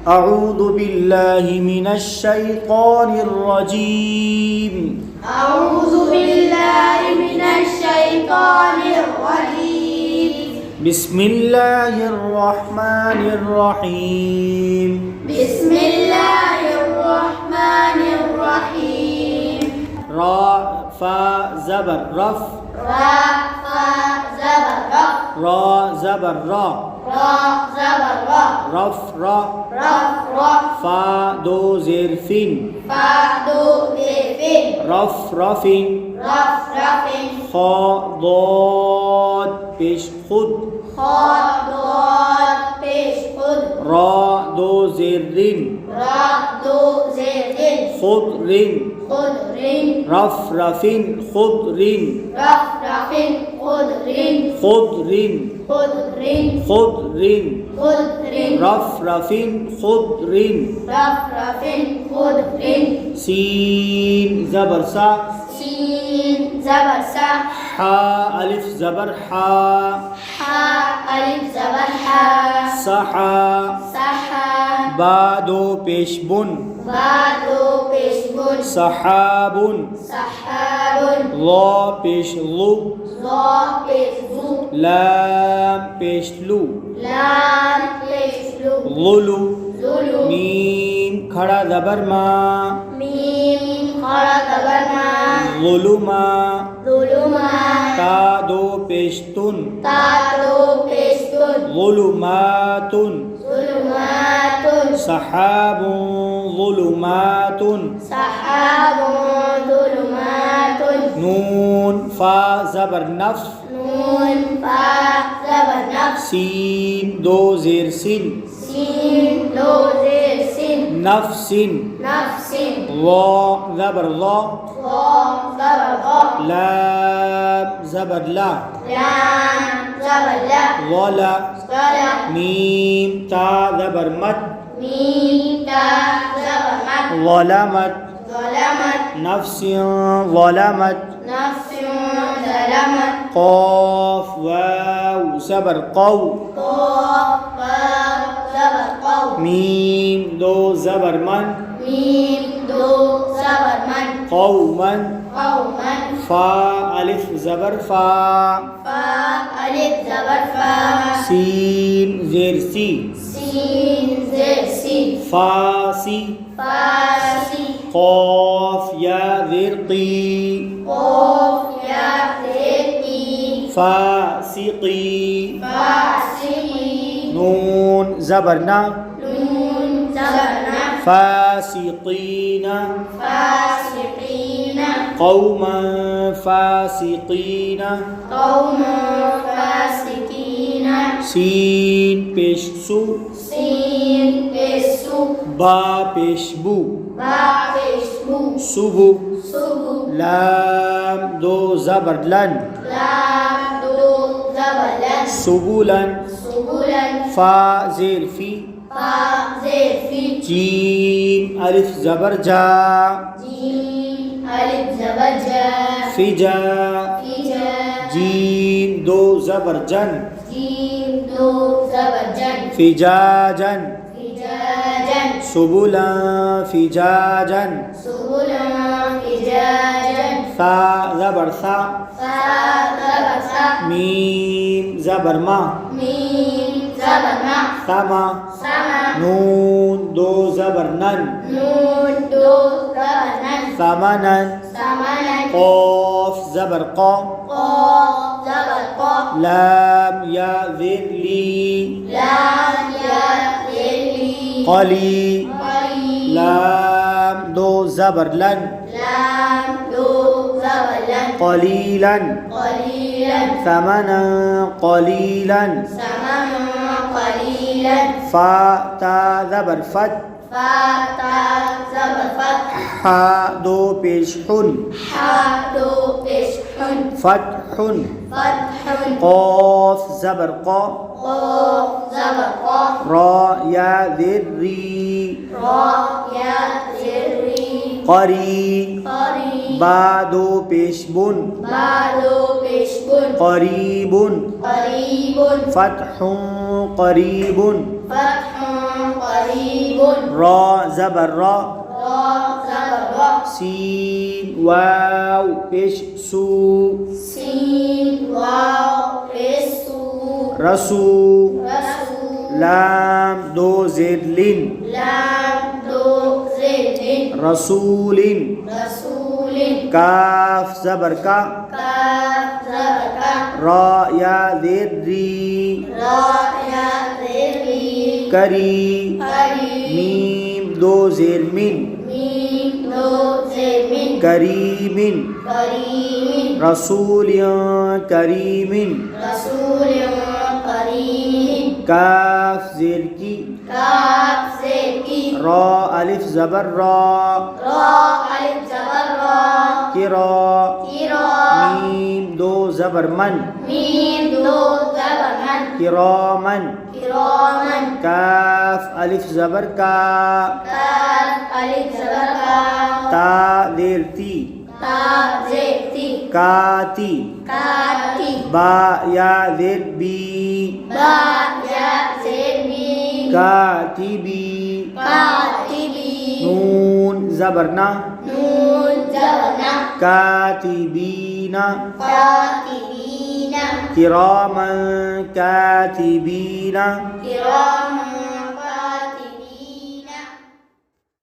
أعوذ بالله من الشيطان الرجيم أعوذ بالله من الشيطان الرجيم بسم الله الرحمن الرحيم بسم الله الرحمن الرحيم را فا زبر رف را فا زبر رف را زبر را را زبر را رف را رف را فا دو زير فين فا دو زيفين رف رف رف رف خا ضاد بش خد خا ضاد پیش خود را دو زير رين را دو زيفين خد رين خود رین رف رفين خد رين رف رفین خود رین خد رين خود رین خد رين خود رین رف رفين خد رين رف رفین خود رین سين زبر سا سین زبر سا حا ألف زبر حا حا الف زبر حا صحا صحا با دو پیش بن با دو پیش بن سحاب سحاب لا پیش لو ضا پیش زو لام پیش لو لام پیش لو ظلو زلو میم کھڑا زبر ما میم خڑا زبر ما ظلما ظلما تا دو پیش تن تا دو پیش دن ظلمات ظلمات سحاب ظلمات سحاب ظلمات نون فا زبر نف نون فا زبر نفس سين دو زير سين سين دو زير سين نفس نفس ضا زبر ضا ضا زبر ضا لام زبر لا لام زبر لا ظلا صلا ميم تا زبر مد ميم تا زبر مد ظلمت ظلمت نفس ظلمت نفس ظلمت قاف واو زبر قو قاف واو زبر قو ميم دو زبر من ميم دو زبر من قوما قوما فا ألف زبر فا فا ألف زبر فا سين زير سي سين زر سي فاسي فاسي قاف يا زير قي قاف يا زيتي فاسقي فاسقي نون زبرنا نون زبرنا فاسقين فاسقين قوما فاسقين قوما فاسقين سين پیش سو سين بسو با پیش بو با بشبو سبو سبو لام دو زبر لن لام دو زبلا سبولا سبولا فا زير في فا زيفي جيم ألف زبر جا جيم ألف زبر جا فجا فجا جيم دو زبر جن جيم دو زبر جن فجاجا فجاجا سبلا فجاجا سبلا فجاجا ثا زبر ثا فا زبر سا ميم زبر ما ميم زبر ما ثما سما نون دو زبر نن نون دو زبر نن ثمنا سمنا قاف زبر قا قاف زبر قاف لام يا ذر لي لام يا لي قلي قلي لام دو زبر لن لام دو زبر لن قليلا قليلا ثمنا قليلا سمنا قليلا فا تا زبر فت فاتا زبر فتح حا دو پیش حن حا دو بشح فتح فتح قاف زبر قا قاف زبر قاف را يا ذر ري را يا زري قري قريب با دو پیش بن بعدو بشبن قريب قريب فتح قريب فتح قريب را زبر را را زبر را سين واو بيش سو سين واو پیش سو رسو رسو لام دو زر لين لام دو زد رسول رسول كاف زبر کا کاف زبر کا را یا زر ری را یا ذری کری کری ميم دو زر من میم دو زد كريم کریم رسول كريم رسول کریم كاف زر کی کاف زد کی را الف زبر را را الف زبر را کرا کرا ميم دو زبر من میم دو زبر من كراما کرامن كاف ألف زبر كا کاف الف زبر کا تا دير تي تا زد تی كاتي کاتی با يا دير بي با یا زد بی كاتبي کاتبی نون زبرنا نون زبرنا كاتبين کاتبین كراما كاتبين کرام